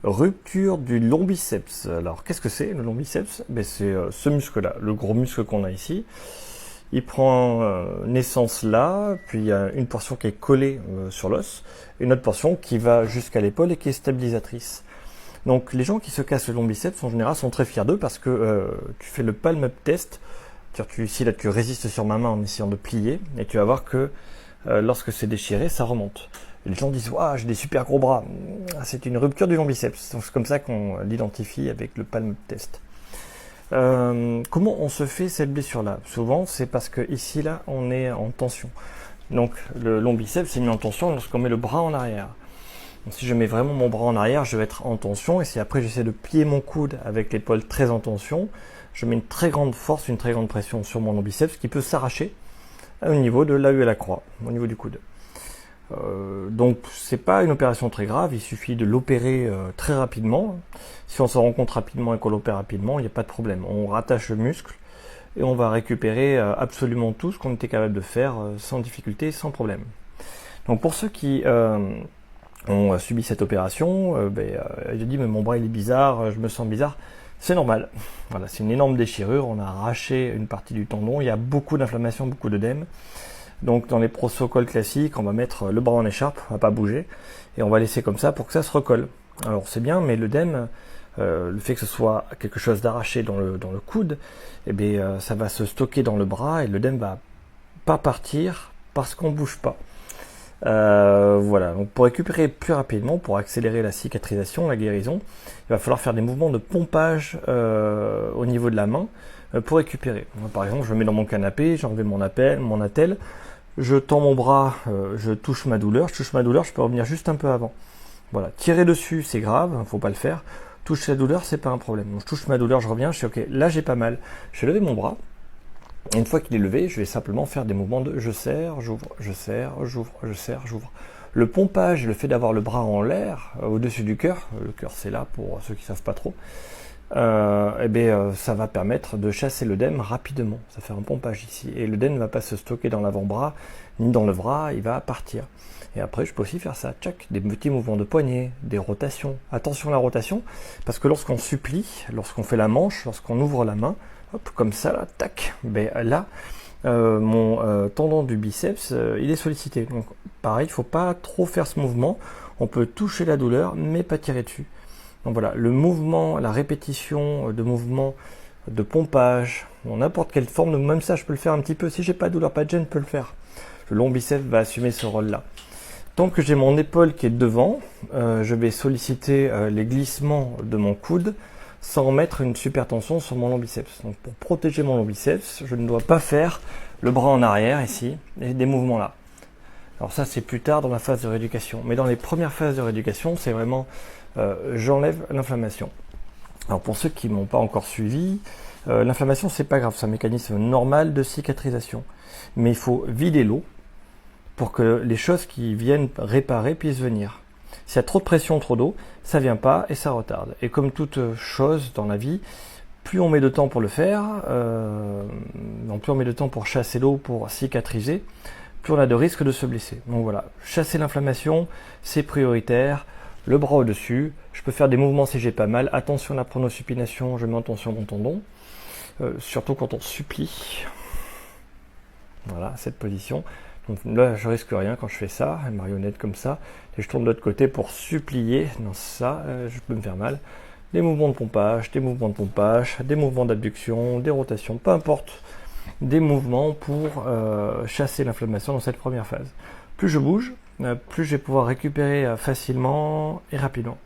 Rupture du lombiceps. Alors, qu'est-ce que c'est le lombiceps? C'est ce muscle-là, le gros muscle qu'on a ici. Il prend naissance là, puis il y a une portion qui est collée sur l'os, et une autre portion qui va jusqu'à l'épaule et qui est stabilisatrice. Donc, les gens qui se cassent le lombiceps, en général, sont très fiers d'eux parce que tu fais le palm-up test. Ici, là, tu résistes sur ma main en essayant de plier, et tu vas voir que lorsque c'est déchiré, ça remonte. Et les gens disent « Waouh, j'ai des super gros bras !» C'est une rupture du lombiceps. Donc c'est comme ça qu'on l'identifie avec le palm test. Comment on se fait cette blessure-là? Souvent, c'est parce que ici, là, on est en tension. Donc le lombiceps, c'est mis en tension lorsqu'on met le bras en arrière. Donc, si je mets vraiment mon bras en arrière, je vais être en tension. Et si après, j'essaie de plier mon coude avec l'épaule très en tension, je mets une très grande force, une très grande pression sur mon lombiceps qui peut s'arracher au niveau de là où est la croix, au niveau du coude. Donc c'est pas une opération très grave, il suffit de l'opérer très rapidement. Si on s'en rend compte rapidement et qu'on l'opère rapidement, il n'y a pas de problème. On rattache le muscle et on va récupérer absolument tout ce qu'on était capable de faire sans difficulté, sans problème. Donc pour ceux qui ont subi cette opération, je dis mais mon bras il est bizarre, je me sens bizarre. C'est normal. Voilà, c'est une énorme déchirure. On a arraché une partie du tendon. Il y a beaucoup d'inflammation, beaucoup d'œdème. Donc, dans les protocoles classiques, on va mettre le bras en écharpe, on va pas bouger, et on va laisser comme ça pour que ça se recolle. Alors, c'est bien, mais l'œdème, le fait que ce soit quelque chose d'arraché dans le coude, ça va se stocker dans le bras et l'œdème va pas partir parce qu'on bouge pas. Voilà, donc pour récupérer plus rapidement, pour accélérer la cicatrisation, la guérison, il va falloir faire des mouvements de pompage au niveau de la main pour récupérer. Moi, par exemple, je me mets dans mon canapé, j'ai enlevé mon attelle, je tends mon bras, je touche ma douleur, je peux revenir juste un peu avant. Voilà, tirer dessus, c'est grave, faut pas le faire. Toucher la douleur, c'est pas un problème. Donc je touche ma douleur, je reviens, je suis ok, là j'ai pas mal. Je vais lever mon bras. Et une fois qu'il est levé, je vais simplement faire des mouvements de je serre, j'ouvre, je serre, j'ouvre, je serre, j'ouvre. Le pompage, le fait d'avoir le bras en l'air, au-dessus du cœur, le cœur c'est là pour ceux qui savent pas trop, ça va permettre de chasser l'œdème rapidement. Ça fait un pompage ici. Et l'œdème ne va pas se stocker dans l'avant-bras, ni dans le bras, il va partir. Et après, je peux aussi faire ça, tchac, des petits mouvements de poignet, des rotations. Attention à la rotation, parce que lorsqu'on supplie, lorsqu'on fait la manche, lorsqu'on ouvre la main, hop, comme ça, là, tac, mon tendon du biceps, il est sollicité. Donc, pareil, il ne faut pas trop faire ce mouvement. On peut toucher la douleur, mais pas tirer dessus. Donc voilà, le mouvement, la répétition de mouvements de pompage, n'importe quelle forme, même ça, je peux le faire un petit peu. Si j'ai pas de douleur, pas de gêne, je peux le faire. Le long biceps va assumer ce rôle-là. Tant que j'ai mon épaule qui est devant, je vais solliciter les glissements de mon coude sans mettre une super tension sur mon long biceps. Donc pour protéger mon long biceps, je ne dois pas faire le bras en arrière ici et des mouvements là. Alors ça c'est plus tard dans la phase de rééducation. Mais dans les premières phases de rééducation, c'est vraiment j'enlève l'inflammation. Alors pour ceux qui ne m'ont pas encore suivi, l'inflammation c'est pas grave, c'est un mécanisme normal de cicatrisation. Mais il faut vider l'eau pour que les choses qui viennent réparer puissent venir. S'il y a trop de pression, trop d'eau, ça vient pas et ça retarde. Et comme toute chose dans la vie, plus on met de temps pour le faire, plus on met de temps pour chasser l'eau, pour cicatriser, plus on a de risques de se blesser. Donc voilà, chasser l'inflammation, c'est prioritaire. Le bras au-dessus, je peux faire des mouvements si j'ai pas mal. Attention à la pronosupination, je mets en tension mon tendon. Surtout quand on supplie. Voilà, cette position. Donc là, je risque rien quand je fais ça, une marionnette comme ça, et je tourne de l'autre côté pour supplier. Non, ça, je peux me faire mal. Des mouvements de pompage, des mouvements d'abduction, des rotations, peu importe. Des mouvements pour chasser l'inflammation dans cette première phase. Plus je bouge, plus je vais pouvoir récupérer facilement et rapidement.